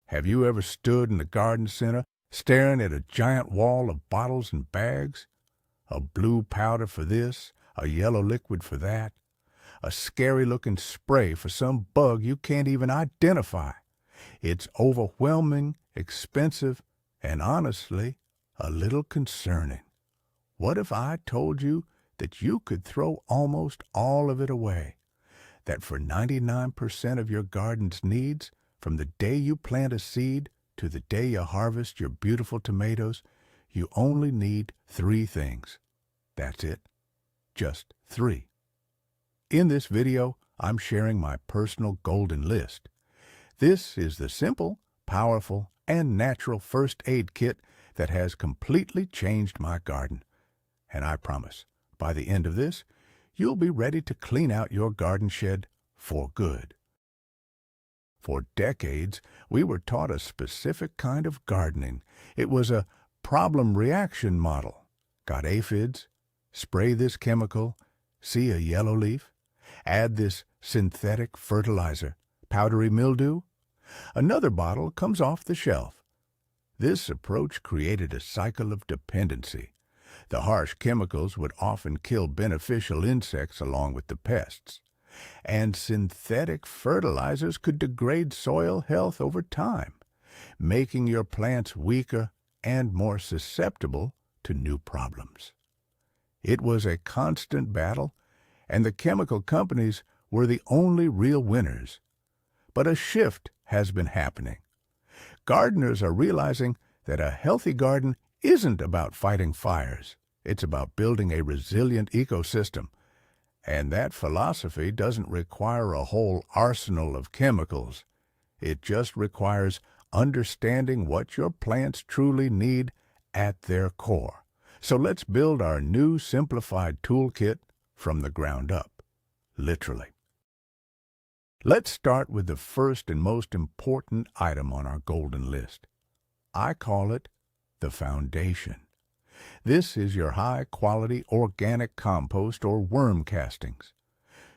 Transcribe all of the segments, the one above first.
Have you ever stood in the garden center staring at a giant wall of bottles and bags? A blue powder for this, a yellow liquid for that, a scary-looking spray for some bug you can't even identify. It's overwhelming, expensive, and honestly, a little concerning. What if I told you that you could throw almost all of it away? That for 99% of your garden's needs, from the day you plant a seed to the day you harvest your beautiful tomatoes, you only need 3 things. That's it. Just 3. In this video, I'm sharing my personal golden list. This is the simple, powerful, and natural first aid kit that has completely changed my garden. And I promise, by the end of this, you'll be ready to clean out your garden shed for good. For decades, we were taught a specific kind of gardening. It was a problem-reaction model. Got aphids? Spray this chemical. See a yellow leaf? Add this synthetic fertilizer. Powdery mildew? Another bottle comes off the shelf. This approach created a cycle of dependency. The harsh chemicals would often kill beneficial insects along with the pests. And synthetic fertilizers could degrade soil health over time, making your plants weaker and more susceptible to new problems. It was a constant battle, and the chemical companies were the only real winners. But a shift has been happening. Gardeners are realizing that a healthy garden isn't about fighting fires. It's about building a resilient ecosystem. And that philosophy doesn't require a whole arsenal of chemicals. It just requires understanding what your plants truly need at their core. So let's build our new simplified toolkit from the ground up, literally. Let's start with the first and most important item on our golden list. I call it the foundation. This is your high-quality organic compost or worm castings.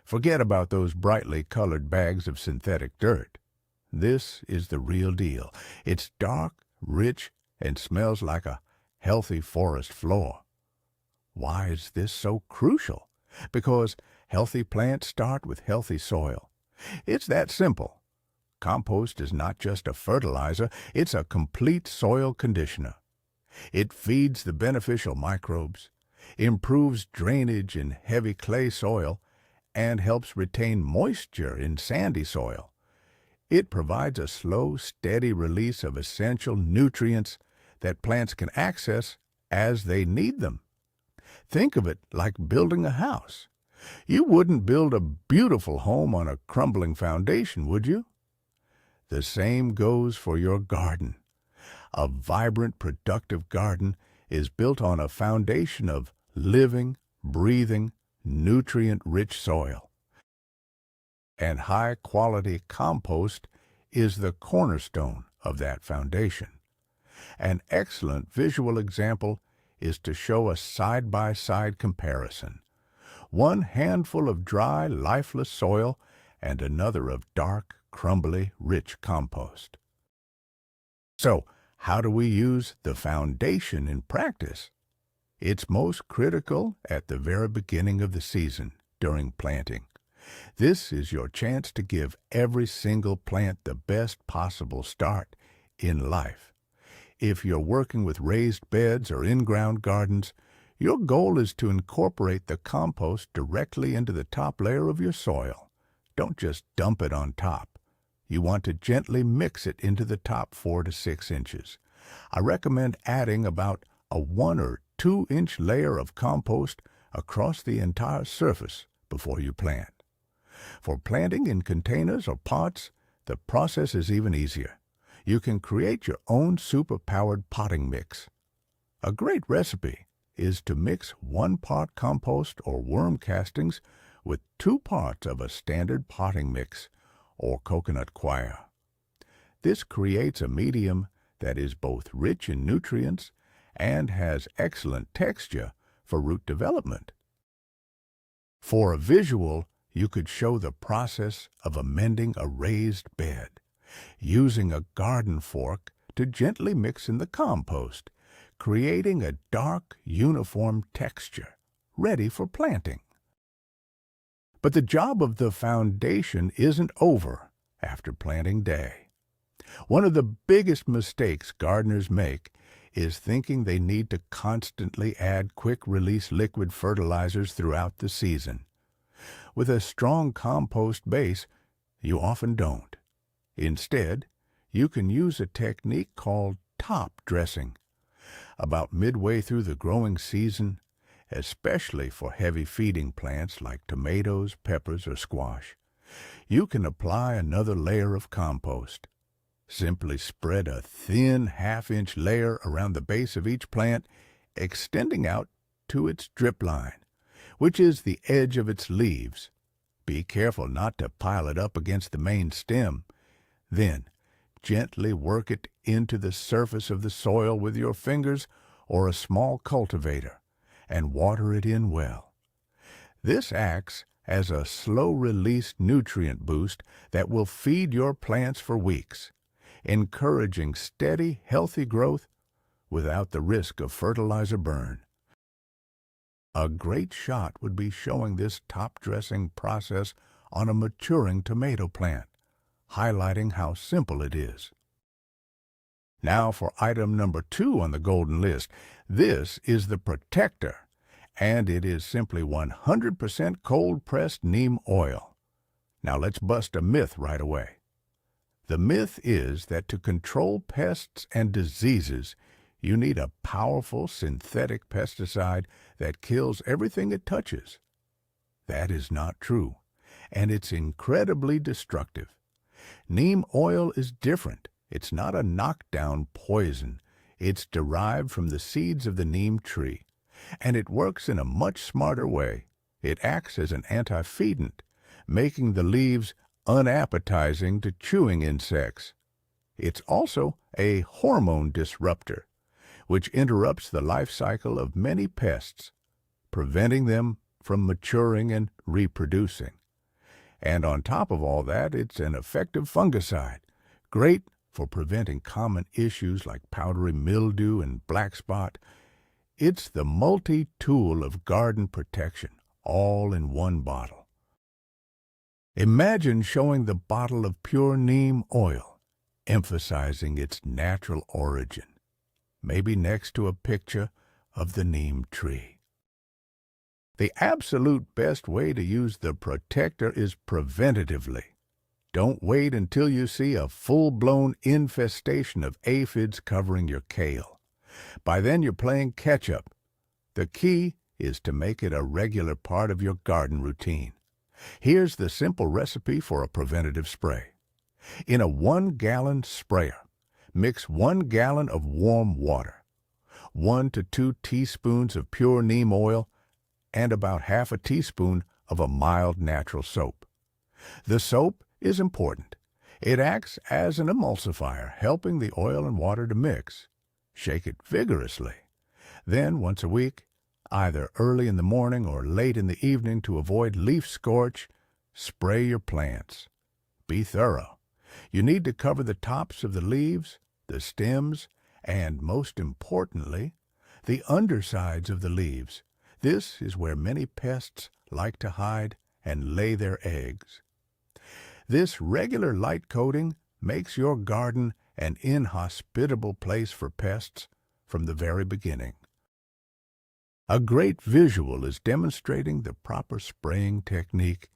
Forget about those brightly colored bags of synthetic dirt. This is the real deal. It's dark, rich, and smells like a healthy forest floor. Why is this so crucial? Because healthy plants start with healthy soil. It's that simple. Compost is not just a fertilizer, it's a complete soil conditioner. It feeds the beneficial microbes, improves drainage in heavy clay soil, and helps retain moisture in sandy soil. It provides a slow, steady release of essential nutrients that plants can access as they need them. Think of it like building a house. You wouldn't build a beautiful home on a crumbling foundation, would you? The same goes for your garden. A vibrant, productive garden is built on a foundation of living, breathing, nutrient-rich soil. And high-quality compost is the cornerstone of that foundation. An excellent visual example is to show a side-by-side comparison. One handful of dry, lifeless soil and another of dark, crumbly, rich compost. So, how do we use the foundation in practice? It's most critical at the very beginning of the season, during planting. This is your chance to give every single plant the best possible start in life. If you're working with raised beds or in-ground gardens, your goal is to incorporate the compost directly into the top layer of your soil. Don't just dump it on top. You want to gently mix it into the top 4 to 6 inches. I recommend adding about a 1 or 2 inch layer of compost across the entire surface before you plant. For planting in containers or pots, the process is even easier. You can create your own super-powered potting mix. A great recipe is to mix 1 part compost or worm castings with 2 parts of a standard potting mix or coconut coir. This creates a medium that is both rich in nutrients and has excellent texture for root development. For a visual, you could show the process of amending a raised bed. using a garden fork to gently mix in the compost, creating a dark, uniform texture, ready for planting. But the job of the foundation isn't over after planting day. One of the biggest mistakes gardeners make is thinking they need to constantly add quick-release liquid fertilizers throughout the season. With a strong compost base, you often don't. Instead, you can use a technique called top dressing. About midway through the growing season, especially for heavy feeding plants like tomatoes, peppers, or squash, you can apply another layer of compost. Simply spread a thin half-inch layer around the base of each plant, extending out to its drip line, which is the edge of its leaves. Be careful not to pile it up against the main stem. Then, gently work it into the surface of the soil with your fingers or a small cultivator, and water it in well. This acts as a slow-release nutrient boost that will feed your plants for weeks, encouraging steady, healthy growth without the risk of fertilizer burn. A great shot would be showing this top dressing process on a maturing tomato plant, highlighting how simple it is. Now for item number 2 on the golden list. This is the protector, and it is simply 100% cold-pressed neem oil. Now let's bust a myth right away. The myth is that to control pests and diseases, you need a powerful synthetic pesticide that kills everything it touches. That is not true, and it's incredibly destructive. Neem oil is different. It's not a knockdown poison. It's derived from the seeds of the neem tree, and it works in a much smarter way. It acts as an anti-feedant, making the leaves unappetizing to chewing insects. It's also a hormone disruptor, which interrupts the life cycle of many pests, preventing them from maturing and reproducing. And on top of all that, it's an effective fungicide, great for preventing common issues like powdery mildew and black spot. It's the multi-tool of garden protection, all in one bottle. Imagine showing the bottle of pure neem oil, emphasizing its natural origin, maybe next to a picture of the neem tree. The absolute best way to use the protector is preventatively. Don't wait until you see a full-blown infestation of aphids covering your kale. By then you're playing catch-up. The key is to make it a regular part of your garden routine. Here's the simple recipe for a preventative spray. In a 1-gallon sprayer, mix 1 gallon of warm water, 1 to 2 teaspoons of pure neem oil, and about half a teaspoon of a mild natural soap. The soap is important. It acts as an emulsifier, helping the oil and water to mix. Shake it vigorously. Then, once a week, either early in the morning or late in the evening to avoid leaf scorch, spray your plants. Be thorough. You need to cover the tops of the leaves, the stems, and, most importantly, the undersides of the leaves. This is where many pests like to hide and lay their eggs. This regular light coating makes your garden an inhospitable place for pests from the very beginning. A great visual is demonstrating the proper spraying technique,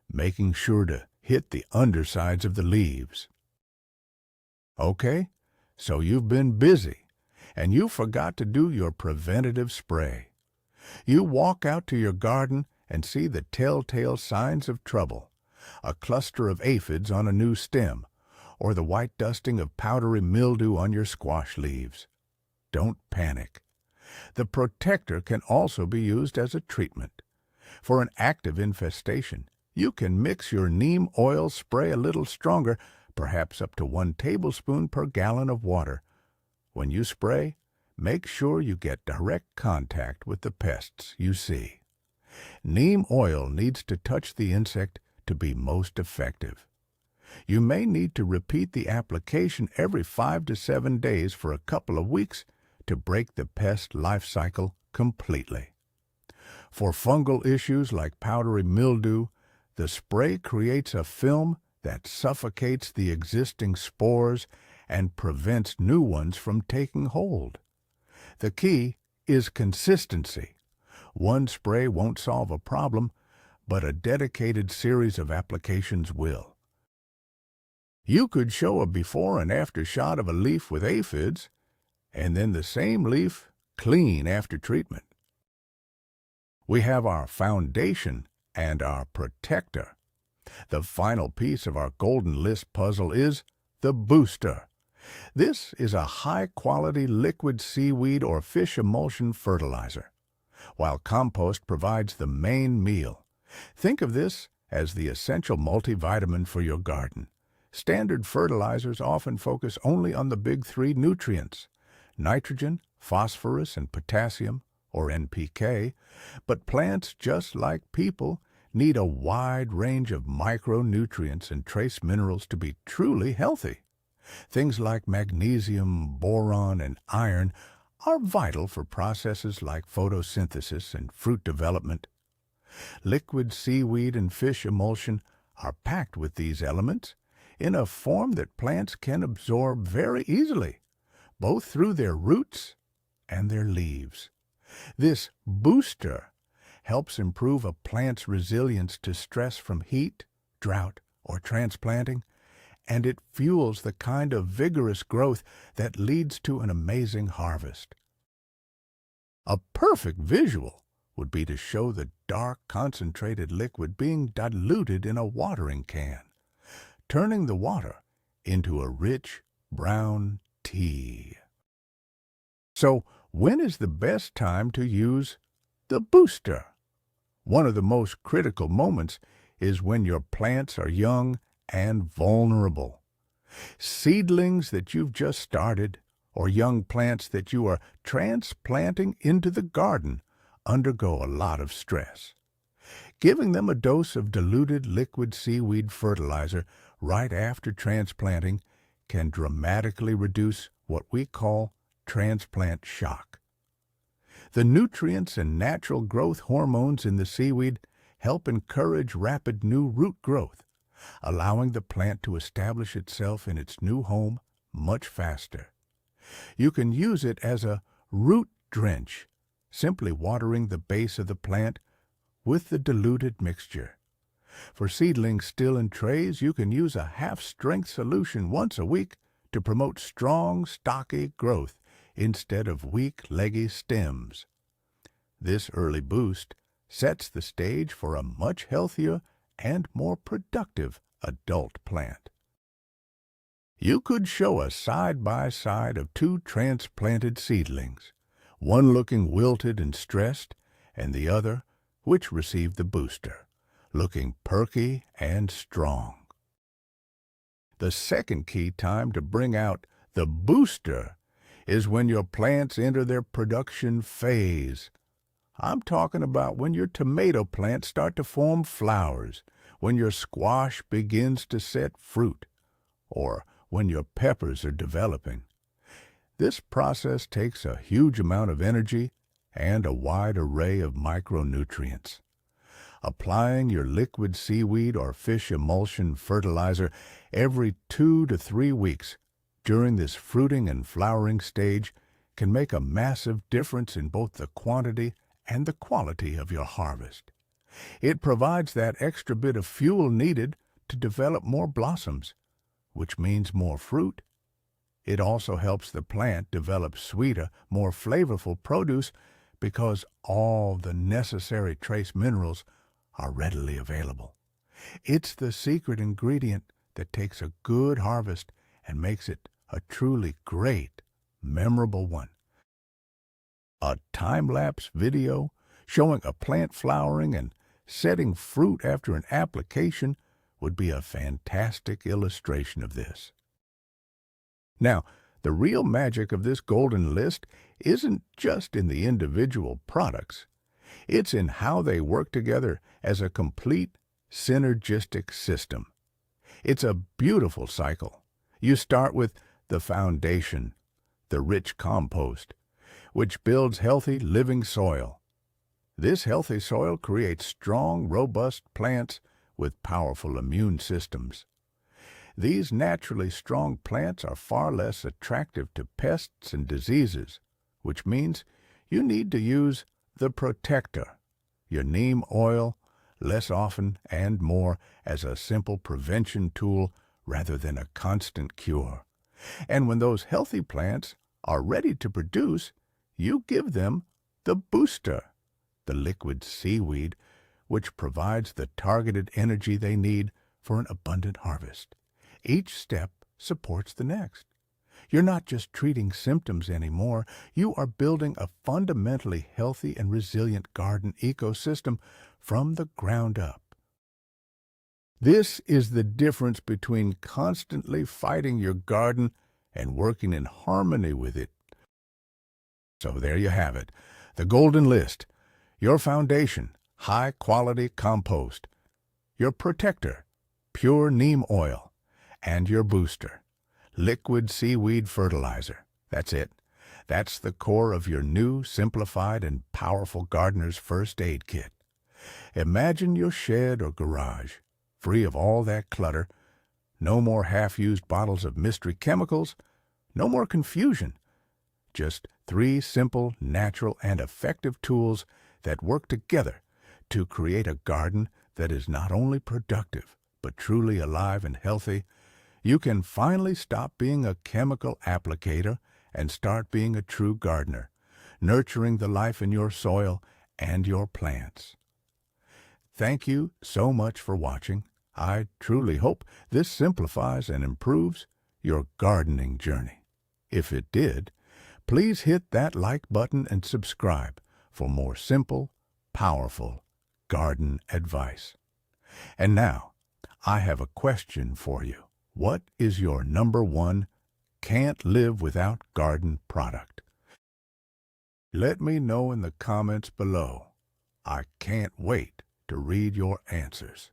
making sure to hit the undersides of the leaves. Okay, so you've been busy, and you forgot to do your preventative spray. You walk out to your garden and see the telltale signs of trouble, a cluster of aphids on a new stem, or the white dusting of powdery mildew on your squash leaves. Don't panic. The protector can also be used as a treatment. For an active infestation, you can mix your neem oil spray a little stronger, perhaps up to 1 tablespoon per gallon of water. When you spray, make sure you get direct contact with the pests you see. Neem oil needs to touch the insect to be most effective. You may need to repeat the application every 5 to 7 days for a couple of weeks to break the pest life cycle completely. For fungal issues like powdery mildew, the spray creates a film that suffocates the existing spores and prevents new ones from taking hold. The key is consistency. One spray won't solve a problem, but a dedicated series of applications will. You could show a before and after shot of a leaf with aphids, and then the same leaf clean after treatment. We have our foundation and our protector. The final piece of our golden list puzzle is the booster. This is a high-quality liquid seaweed or fish emulsion fertilizer, while compost provides the main meal. Think of this as the essential multivitamin for your garden. Standard fertilizers often focus only on the big three nutrients: nitrogen, phosphorus, and potassium, or NPK, but plants, just like people, need a wide range of micronutrients and trace minerals to be truly healthy. Things like magnesium, boron, and iron are vital for processes like photosynthesis and fruit development. Liquid seaweed and fish emulsion are packed with these elements in a form that plants can absorb very easily, both through their roots and their leaves. This booster helps improve a plant's resilience to stress from heat, drought, or transplanting, and it fuels the kind of vigorous growth that leads to an amazing harvest. A perfect visual would be to show the dark, concentrated liquid being diluted in a watering can, turning the water into a rich brown tea. So, when is the best time to use the booster? One of the most critical moments is when your plants are young and vulnerable. Seedlings that you've just started or young plants that you are transplanting into the garden undergo a lot of stress. Giving them a dose of diluted liquid seaweed fertilizer right after transplanting can dramatically reduce what we call transplant shock. The nutrients and natural growth hormones in the seaweed help encourage rapid new root growth, allowing the plant to establish itself in its new home much faster. You can use it as a root drench, simply watering the base of the plant with the diluted mixture. For seedlings still in trays, you can use a half-strength solution once a week to promote strong, stocky growth instead of weak, leggy stems. This early boost sets the stage for a much healthier and more productive adult plant. You could show a side-by-side of two transplanted seedlings, one looking wilted and stressed, and the other, which received the booster, looking perky and strong. The second key time to bring out the booster is when your plants enter their production phase. I'm talking about when your tomato plants start to form flowers, when your squash begins to set fruit, or when your peppers are developing. This process takes a huge amount of energy and a wide array of micronutrients. Applying your liquid seaweed or fish emulsion fertilizer every 2 to 3 weeks during this fruiting and flowering stage can make a massive difference in both the quantity and the quality of your harvest. It provides that extra bit of fuel needed to develop more blossoms, which means more fruit. It also helps the plant develop sweeter, more flavorful produce because all the necessary trace minerals are readily available. It's the secret ingredient that takes a good harvest and makes it a truly great, memorable one. A time-lapse video showing a plant flowering and setting fruit after an application would be a fantastic illustration of this. Now, the real magic of this golden list isn't just in the individual products. It's in how they work together as a complete, synergistic system. It's a beautiful cycle. You start with the foundation, the rich compost, which builds healthy, living soil. This healthy soil creates strong, robust plants with powerful immune systems. These naturally strong plants are far less attractive to pests and diseases, which means you need to use the protector, your neem oil, less often and more as a simple prevention tool rather than a constant cure. And when those healthy plants are ready to produce, you give them the booster, the liquid seaweed, which provides the targeted energy they need for an abundant harvest. Each step supports the next. You're not just treating symptoms anymore. You are building a fundamentally healthy and resilient garden ecosystem from the ground up. This is the difference between constantly fighting your garden and working in harmony with it. So there you have it, the golden list. Your foundation, high-quality compost. Your protector, pure neem oil. And your booster, liquid seaweed fertilizer. That's it. That's the core of your new, simplified, and powerful gardener's first aid kit. Imagine your shed or garage, free of all that clutter. No more half-used bottles of mystery chemicals. No more confusion. Just 3 simple, natural, and effective tools that work together to create a garden that is not only productive, but truly alive and healthy. You can finally stop being a chemical applicator and start being a true gardener, nurturing the life in your soil and your plants. Thank you so much for watching. I truly hope this simplifies and improves your gardening journey. If it did, please hit that like button and subscribe for more simple, powerful garden advice. And now, I have a question for you. What is your #1 can't live without garden product? Let me know in the comments below. I can't wait to read your answers.